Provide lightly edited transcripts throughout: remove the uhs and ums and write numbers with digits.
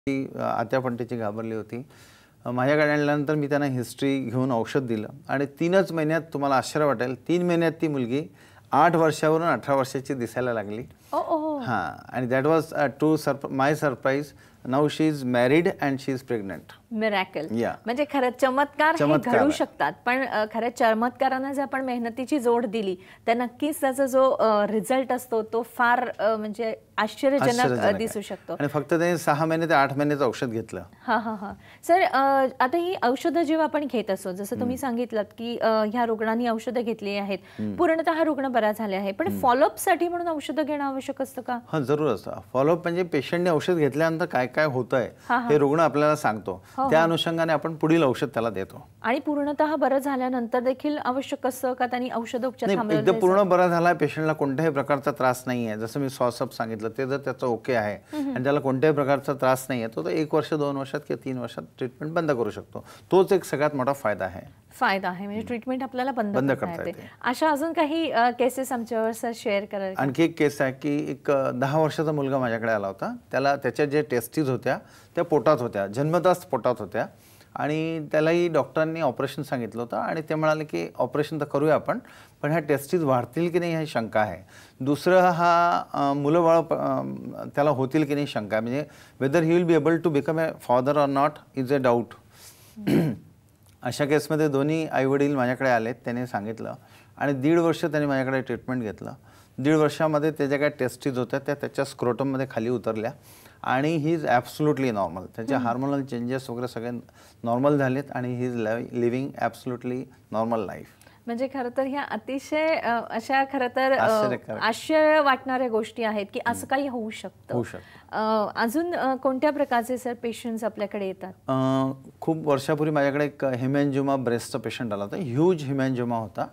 आत्या पण त्याची घाबरली होती. माझ्याकडे आणल्यानंतर मी त्यांना हिस्ट्री घेऊन औषध दिलं आणि 3च महिन्यात तुम्हाला आश्चर्य वाटेल 3 महिन्यात ती मुलगी 8 वर्षावरून 18 वर्षाची दिसायला लागली. हां, आणि that was to my surprise. Now she is married and she is pregnant. Miracle. म्हणजे खरंच चमत्कार हे घडू शकतात, पण खरं चमत्कारांना जर आपण मेहनतीची जोड दिली तर नक्कीच त्याचा जो रिझल्ट असतो तो फार म्हणजे आश्चर्यजनक दिसू शकतो. आणि फक्त ते 6 महिने ते 8 महिन्याचं औषध घेतलं. हां. सर, आता ही औषधं जेव्हा आपण घेत असतो, जसं तुम्ही सांगितलं की ह्या रुग्णांनी औषधं घेतली आहेत, पूर्णतः रुग्ण बरा झाले आहे, पण फॉलोअप साठी म्हणून औषधं घेणं आवश्यक असतं का? हां, जरूर असतं. फॉलोअप म्हणजे पेशंटने औषध घेतल्यानंतर काय काय होतंय हे रुग्ण आपल्याला सांगतो. त्या अनुषंगाने आपण पुढील औषध त्याला देतो. आणि पूर्णतः बरं झाल्यानंतर देखील आवश्यक असतं का त्यांनी औषधोपचार थांबवले? एकदा पूर्ण बरा झाला, पेशंटला कोणत्याही प्रकारचा त्रास नाही आहे, जसं मी सॉसअप सांगितलं, ते जर त्याचं ओके आहे आणि त्याला कोणत्याही प्रकारचा त्रास नाही आहे, तो 1 वर्ष 2 वर्षात किंवा 3 वर्षात ट्रीटमेंट बंद करू शकतो. तोच एक सगळ्यात मोठा फायदा आहे. म्हणजे ट्रीटमेंट आपल्याला बंद करता येते. अशा अजून काही केसेस आमच्यावर शेअर कराल? आणखी एक केस आहे की एक 10 वर्षाचा मुलगा माझ्याकडे आला होता. त्याला त्याच्या जे टेस्टीज होत्या त्या पोटात होत्या, जन्मताच पोटात होत्या, आणि त्यालाही डॉक्टरांनी ऑपरेशन सांगितलं होतं आणि ते म्हणाले की ऑपरेशन तर करूया आपण, पण ह्या टेस्टीज वाढतील की नाही ही शंका आहे. दुसरं हा मुलं बाळ त्याला होतील की नाही शंका आहे, म्हणजे whether he will be able to become a father or not is a doubt. अशा केसमध्ये दोन्ही आईवडील माझ्याकडे आलेत, त्यांनी सांगितलं आणि 1.5 वर्ष त्यांनी माझ्याकडे ट्रीटमेंट घेतलं. 1.5 वर्षामध्ये त्याच्या काय टेस्टीज होत्या त्या त्याच्या स्क्रोटममध्ये खाली उतरल्या आणि ही इज ॲब्सोल्युटली नॉर्मल. त्याचे हार्मोनल चेंजेस वगैरे सगळे नॉर्मल झालेत आणि he is living absolutely normal life. म्हणजे खरं तर ह्या अतिशय अशा खरं तर आश्चर्य वाटणाऱ्या गोष्टी आहेत की असं काही होऊ शकतं. अजून कोणत्या प्रकारचे सर पेशंट्स आपल्याकडे येतात? खूप वर्षापूर्वी माझ्याकडे एक हेमॅन्जिओमा ब्रेस्टचा पेशंट आला होता. ह्यूज हेमॅन्जिओमा होता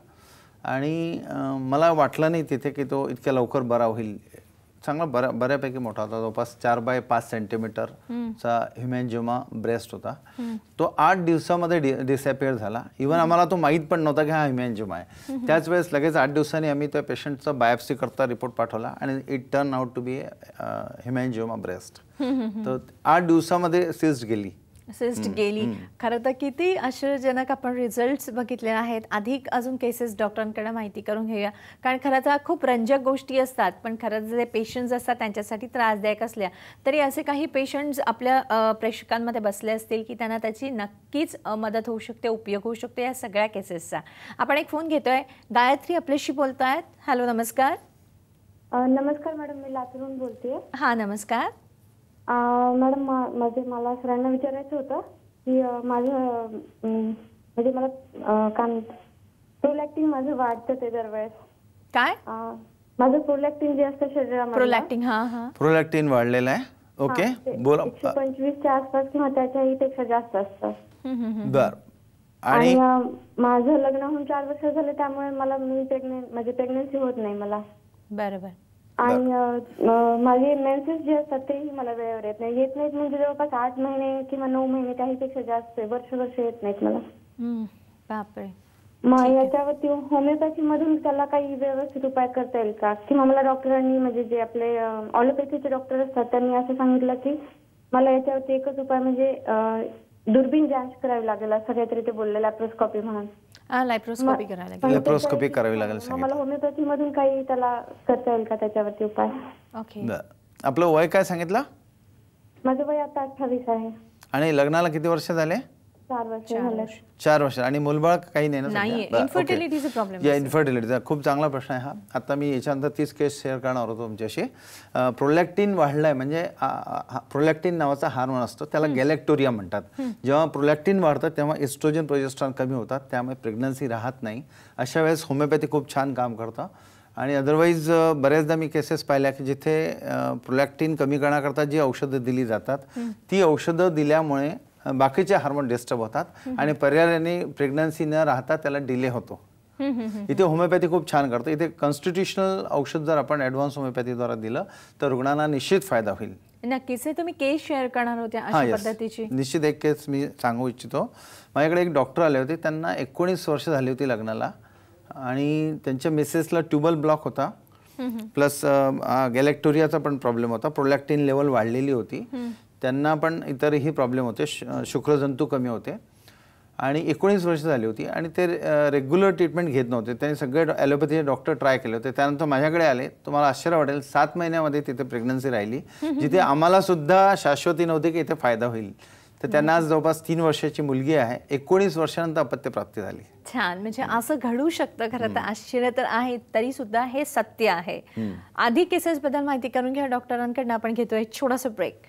आणि मला वाटलं नाही तिथे की तो इतक्या लवकर बरा होईल. चांगला बऱ्यापैकी मोठा होता, जवळपास 4 बाय 5 सेंटीमीटरचा हेमॅन्जिओमा ब्रेस्ट होता. तो 8 दिवसामध्ये डिसअपिअर झाला. इव्हन आम्हाला तो माहीत पण नव्हता की हा हेमॅन्जिओमा आहे. त्याच वेळेस लगेच 8 दिवसांनी आम्ही त्या पेशंटचा बायोप्सी करता रिपोर्ट पाठवला आणि it turned out to be hemangioma breast. तर 8 दिवसामध्ये सिस्ट गेली. खरं तर किती आश्चर्यजनक आपण रिझल्ट्स बघितले आहेत. अधिक अजून केसेस डॉक्टरांकडे माहिती करून घेऊया, कारण खरं तर खूप रंजक गोष्टी असतात, पण खरंच जे पेशंट्स असतात त्यांच्यासाठी त्रासदायक असल्या तरी असे काही पेशंट्स आपल्या प्रेक्षकांमध्ये बसले असतील की त्यांना त्याची नक्कीच मदत होऊ शकते, उपयोग होऊ शकतो या सगळ्या केसेसचा. आपण एक फोन घेतोय. गायत्री आपल्याशी बोलतायत. हॅलो, नमस्कार. नमस्कार मॅडम, मी लातूरून बोलतेय. हां, नमस्कार मॅडम. मला सरांना विचारायचं होतं की माझं म्हणजे मला काय प्रोलॅक्टिन माझं वाढतं ते दरवेळेस. काय? माझं प्रोलॅक्टिन जे असतं शरीरामध्ये. प्रोलॅक्टिन वाढलेलं आहे. ओके, बोला. 125च्या आसपास किंवा त्याच्याही पेक्षा जास्त असतं. बर. आणि माझं लग्न होऊन 4 वर्ष झाले, त्यामुळे मी प्रेग्नन्सी होत नाही मला. बरोबर. आणि माझे मेन्सेस जे असतात तेही मला वेळेवर येत नाहीत म्हणजे जवळपास 8 महिने किंवा 9 महिने त्याहीपेक्षा जास्त वर्ष येत नाहीत मला. बापरे. मग याच्यावरती होमिओपॅथी मधून त्याला काही व्यवस्थित उपाय करता येईल का? किंवा मला डॉक्टरांनी म्हणजे जे आपले ऑलोपॅथीचे डॉक्टर असतात त्यांनी असं सांगितलं की मला याच्यावरती एकच उपाय म्हणजे दुर्बीण जांच करावी लागेल असं काहीतरी ते बोलले, लॅप्रोस्कोपी म्हणून. लॅप्रोस्कोपी करावी लागेल. मला होमिओपॅथी मधून काही त्याला करता येईल का त्याच्यावरती उपाय? ओके. आपलं वय काय सांगितलं? माझं वय आता 28 आहे. आणि लग्नाला किती वर्ष झाले? 4 वर्ष झाले. 4 वर्ष. आणि मुलबाळ काही नाही ना? इन्फर्टिलिटीचा प्रॉब्लेम. इन्फर्टिलिटीचा खूप चांगला प्रश्न आहे हा. आता मी याच्यानंतर 30 केस शेअर करणार होतो तुमच्याशी. प्रोलॅक्टिन वाढलाय म्हणजे प्रोलॅक्टिन नावाचा हार्मोन असतो, त्याला गॅलेक्टोरिया म्हणतात. जेव्हा प्रोलॅक्टिन वाढतं तेव्हा एस्ट्रोजन प्रोजेस्टेरॉन कमी होतात, त्यामुळे प्रेग्नन्सी राहत नाही. अशा वेळेस होमिओपॅथी खूप छान काम करतं. आणि अदरवाईज बऱ्याचदा मी केसेस पाहिल्या की जिथे प्रोलॅक्टिन कमी करण्याकरता जी औषधं दिली जातात ती औषधं दिल्यामुळे बाकीचे हार्मोन डिस्टर्ब होतात आणि पर्यायाने प्रेग्नन्सी न राहता त्याला डिले होतो. इथे होमिओपॅथी खूप छान करतो. इथे कॉन्स्टिट्युशनल औषध जर आपण ॲडव्हान्स होमिओपॅथीद्वारा दिलं तर रुग्णांना निश्चित फायदा होईल. नक्कीच. तुम्ही केस शेअर करणार होत्या अशा पद्धतीची? निश्चित एक केस मी सांगू इच्छितो. माझ्याकडे एक डॉक्टर आले होते, त्यांना 19 वर्ष झाली होती लग्नाला आणि त्यांच्या मिसेसला ट्यूबल ब्लॉक होता, प्लस गॅलेक्टोरियाचा पण प्रॉब्लेम होता, प्रोलॅक्टिन लेवल वाढलेली होती. त्यांना पण इतरही प्रॉब्लेम होते, शुक्रजंतू कमी होते आणि 19 वर्ष झाली होती आणि ते रेग्युलर ट्रीटमेंट घेत नव्हते. त्यांनी सगळे ॲलोपॅथीचे डॉक्टर ट्राय केले होते. त्यानंतर माझ्याकडे आले. तुम्हाला आश्चर्य वाटेल, 7 महिन्यामध्ये तिथे प्रेग्नन्सी राहिली, जिथे आम्हाला सुद्धा शाश्वती नव्हती की इथे फायदा होईल. तर त्यांना आज जवळपास 3 वर्षाची मुलगी आहे. 19 वर्षानंतर अपत्यप्राप्ती झाली. छान. म्हणजे असं घडू शकतं. खरं तर आश्चर्य तर आहे, तरी सुद्धा हे सत्य आहे. अधिक केसेस बद्दल माहिती करून घ्या डॉक्टरांकडून. आपण घेतोय छोटासा ब्रेक.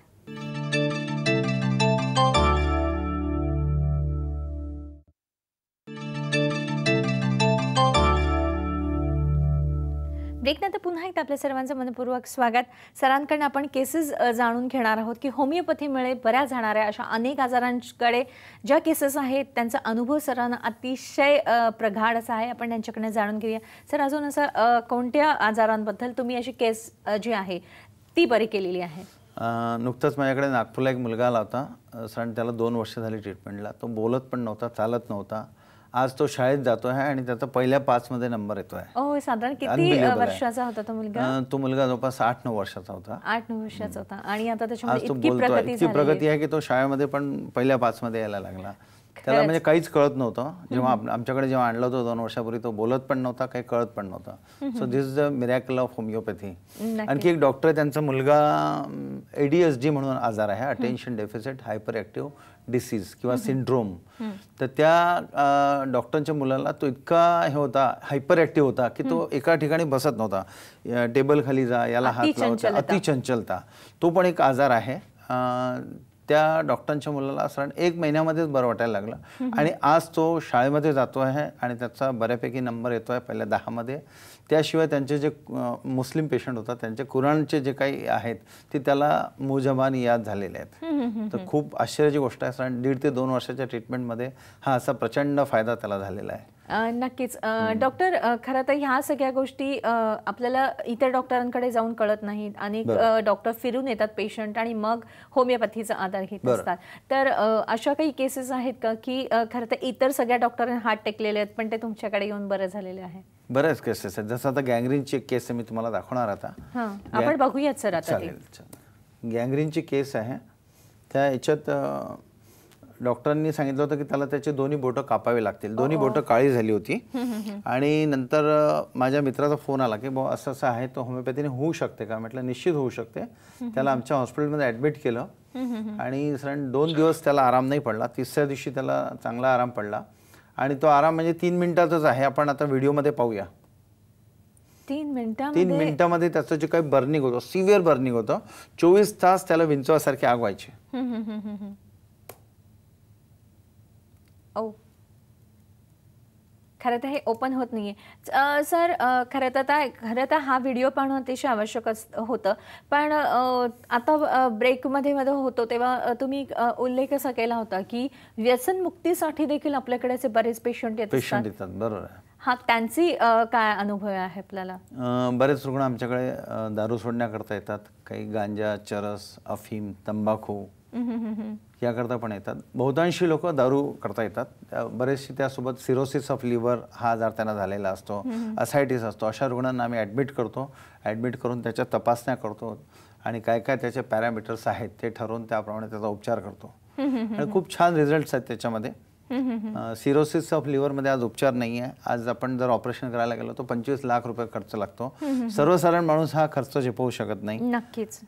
ब्रेकनंतर पुन्हा एकदा आपल्या सर्वांचं मनपूर्वक स्वागत. सरांकडून आपण केसेस जाणून घेणार आहोत की होमिओपॅथीमुळे बऱ्या जाणाऱ्या अशा अनेक आजारांकडे ज्या केसेस आहेत त्यांचा अनुभव सरांना अतिशय प्रगाढ असा आहे. आपण त्यांच्याकडे जाणून घेऊया. सर, अजून असं कोणत्या आजारांबद्दल तुम्ही अशी केस जी आहे ती बरी केलेली आहे? नुकतंच माझ्याकडे नागपूरला एक मुलगा आला होता. सर, त्याला 2 वर्ष झाली ट्रीटमेंटला. तो बोलत पण नव्हता, चालत नव्हता. आज तो शाळेत जातो आहे आणि त्याचा पहिल्या 5 मध्ये नंबर येतोय. साधारण किती वर्षाचा होता तो मुलगा? तो मुलगा जवळपास 8-9 वर्षाचा होता. 8-9 वर्षाचा होता आणि आता त्याच्यामध्ये इतकी प्रगती आहे की तो शाळेमध्ये पण पहिल्या 5 मध्ये यायला लागला. त्याला म्हणजे काहीच कळत नव्हतं. जेव्हा आमच्याकडे जेव्हा आणलं होतं 2 वर्षापूर्वी, तो बोलत पण नव्हता, काही कळत पण नव्हतं. So this is the miracle of homeopathy. आणखी एक डॉक्टर, त्यांचा मुलगा ADHD म्हणून आजार आहे, attention deficit hyper active disease किंवा सिंड्रोम. तर त्या डॉक्टरच्या मुलाला तो इतका हे होता, हायपर ऍक्टिव्ह होता की तो एका ठिकाणी बसत नव्हता. टेबल खाली जा, याला हात लावता, अतिचंचलता, तो पण एक आजार आहे. त्या डॉक्टरांच्या मुलाला साधारण 1 महिन्यामध्येच बरं वाटायला लागलं आणि आज तो शाळेमध्ये जातो आहे आणि त्याचा बऱ्यापैकी नंबर येतो आहे पहिल्या 10 मध्ये. त्याशिवाय त्यांचे जे मुस्लिम पेशंट होतात त्यांचे कुराणचे जे काही आहेत ते त्याला मुजबान याद झालेले आहेत. तर खूप आश्चर्याची गोष्ट आहे. साधारण 1.5 ते 2 वर्षाच्या ट्रीटमेंटमध्ये हा असा प्रचंड फायदा त्याला झालेला आहे. नक्कीच. डॉक्टर, खरं तर ह्या सगळ्या गोष्टी आपल्याला इतर डॉक्टरांकडे जाऊन कळत नाहीत. अनेक डॉक्टर फिरून येतात पेशंट आणि मग होमिओपॅथीचा आधार घेत असतात. तर अशा काही केसेस आहेत का की खरं तर इतर सगळ्या डॉक्टरांनी हात टेकलेले आहेत पण ते तुमच्याकडे येऊन बरे झालेले आहे? बऱ्याच केसेस आहेत. जसं आता गँग्रीनची एक केस मी तुम्हाला दाखवणार आता. आपण बघूयात सर. आता गँग्रीनची केस आहे. त्या याच्यात डॉक्टरांनी सांगितलं होतं की त्याला त्याचे दोन्ही बोटं कापावे लागतील. दोन्ही बोटं काळी झाली होती आणि नंतर माझ्या मित्राचा फोन आला की बाबा असं असं आहे, तो होमिओपॅथीने होऊ शकते का? म्हटलं निश्चित होऊ शकते. त्याला आमच्या हॉस्पिटलमध्ये ॲडमिट केलं आणि साधारण 2 दिवस त्याला आराम नाही पडला. 3ऱ्या दिवशी त्याला चांगला आराम पडला आणि तो आराम म्हणजे 3 मिनिटाचाच आहे. आपण आता व्हिडिओमध्ये पाहूया. 3 मिनिटामध्ये त्याचं जे काही बर्निंग होतं, सिव्हिअर बर्निंग होतं. 24 तास त्याला विंचवासारखी आग व्हायची. खरं तर हे ओपन होत नाहीये. सर, खरं तर हा व्हिडिओ पाहणं अतिशय आवश्यक होतं. पण आता ब्रेकमध्ये होतो तेव्हा तुम्ही उल्लेख असा केला होता की व्यसनमुक्तीसाठी देखील आपल्याकडे बरेच पेशंट येतात. बरोबर आहे. हा, त्यांची काय अनुभव आहे आपल्याला? बरेच रुग्ण आमच्याकडे दारू सोडण्याकरता येतात. काही गांजा, चरस, अफीम, तंबाखू याकरता पण येतात. बहुतांशी लोक दारू करता येतात. बरेचशी त्यासोबत सिरोसिस ऑफ लिव्हर हा आजार त्यांना झालेला असतो, असायटिस असतो. अशा रुग्णांना आम्ही ॲडमिट करतो. ॲडमिट करून त्याच्या तपासण्या करतो आणि काय काय त्याचे पॅरामीटर्स आहेत ते ठरवून त्याप्रमाणे त्याचा उपचार करतो आणि खूप छान रिझल्ट्स आहेत त्याच्यामध्ये. सिरोसिस ऑफ लिव्हरमध्ये आज उपचार नाही आहे. आज आपण जर ऑपरेशन करायला गेलो तर 25 लाख रुपये खर्च लागतो. सर्वसाधारण माणूस हा खर्च झेपवू शकत नाही. नक्कीच.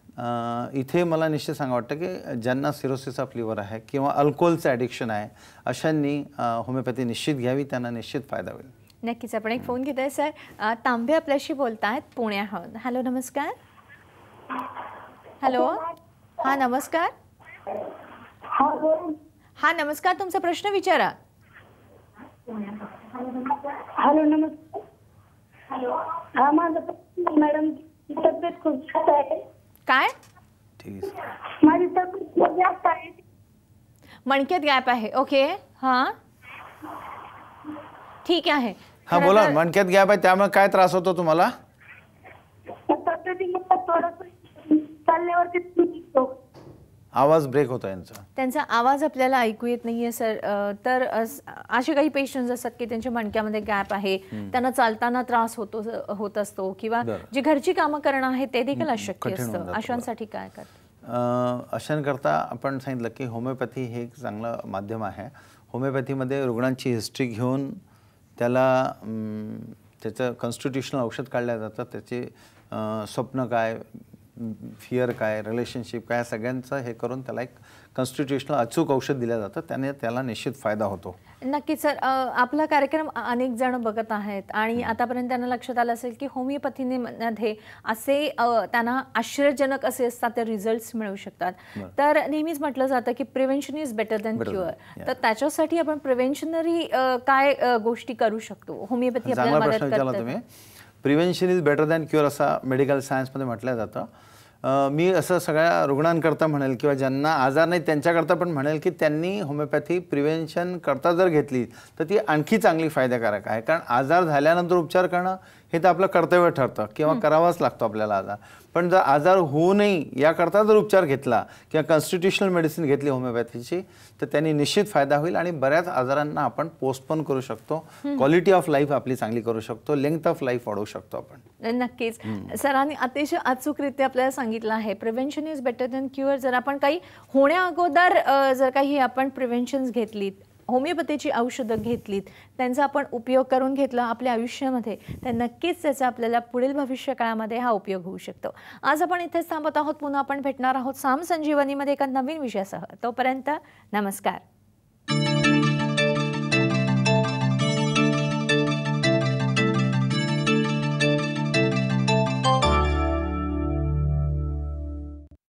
इथे मला निश्चित सांगा वाटतं की ज्यांना सिरोसिस ऑफ लिव्हर आहे किंवा अल्कोहोलचं ॲडिक्शन आहे अशांनी होमिओपॅथी निश्चित घ्यावी. त्यांना निश्चित फायदा होईल. नक्कीच. आपण एक फोन घेतोय सर. तांबे आपल्याशी बोलतायत पुण्याहून. हॅलो, नमस्कार. हॅलो, हा नमस्कार. हा नमस्कार, तुमचा प्रश्न विचारा. हॅलो, नमस्कार. हा, माझा मॅडम तब्येत खूप जास्त आहे. काय? ठीक आहे. माझी तब्येत जास्त आहे. मणक्यात गॅप आहे. ओके. हा, ठीक आहे. हा, बोला. मणक्यात गॅप आहे त्यामुळे काय त्रास होतो तुम्हाला? चालण्यावरती आवाज ब्रेक होतो यांचा. त्यांचा आवाज आपल्याला ऐकू येत नाहीये सर. तर असे काही पेशंट्स असतात की त्यांच्या मणक्यामध्ये गॅप आहे, त्यांना चालताना त्रास होत असतो किंवा जी घरची कामं करणं आहे ते देखील अशक्य असतं. अशांसाठी काय करतात? अशांकरता आपण सांगितलं की होमिओपॅथी हे एक चांगलं माध्यम आहे. होमिओपॅथीमध्ये रुग्णांची हिस्ट्री घेऊन त्याला त्याचं कॉन्स्टिट्युशनल औषध काढलं जातं. त्याचे स्वप्न काय, फिअर काय, रिलेशनशिप काय, सगळ्यांचं हे करून त्याला एक कॉन्स्टिट्युशनल अचूक औषध दिलं जातं. त्याने त्याला निश्चित फायदा होतो. नक्कीच सर. आपला कार्यक्रम अनेक जण बघत आहेत आणि आतापर्यंत त्यांना लक्षात आलं असेल की होमिओपॅथीमध्ये असे त्यांना आश्चर्यजनक असे असतात ते रिझल्ट्स मिळू शकतात. तर नेहमीच म्हटलं जातं की prevention is better than cure. तर त्याच्यासाठी आपण प्रिव्हेन्शनरी काय गोष्टी करू शकतो? होमिओपॅथी आपल्याला मदत करते. तुम्ही prevention is better than cure असं मेडिकल सायन्समध्ये म्हटलं जातं. मी असं सगळ्या रुग्णांकरता म्हणेल किंवा ज्यांना आजार नाही त्यांच्याकरता पण म्हणेल की त्यांनी होमिओपॅथी प्रिव्हेन्शन करता जर घेतली तर ती आणखी चांगली फायदेकारक आहे. कारण आजार झाल्यानंतर उपचार करणं हे तर आपलं कर्तव्य ठरतं किंवा करावाच लागतो आपल्याला आजार. पण जर आजार होऊ नये याकरता जर उपचार घेतला किंवा कॉन्स्टिट्युशनल मेडिसिन घेतली होमिओपॅथीची तर त्यांनी निश्चित फायदा होईल आणि बऱ्याच आजारांना आपण पोस्टपोन करू शकतो. क्वालिटी ऑफ लाईफ आपली चांगली करू शकतो. लेंग्थ ऑफ लाईफ वाढवू शकतो आपण. नक्कीच. सरांनी अतिशय अचूकरित्या आपल्याला सांगितलं आहे prevention is better than cure. जर आपण काही होण्याअगोदर जर काही आपण प्रिव्हेन्शन्स घेतलीत, होमिओपॅथीची औषधं घेतलीत, त्यांचा आपण उपयोग करून घेतला आपल्या आयुष्यामध्ये, तर नक्कीच त्याचा आपल्याला पुढील भविष्यकाळामध्ये हा उपयोग होऊ शकतो. आज आपण इथेच थांबत आहोत. पुन्हा आपण भेटणार आहोत साम संजीवनीमध्ये एका नवीन विषयासह. तोपर्यंत नमस्कार.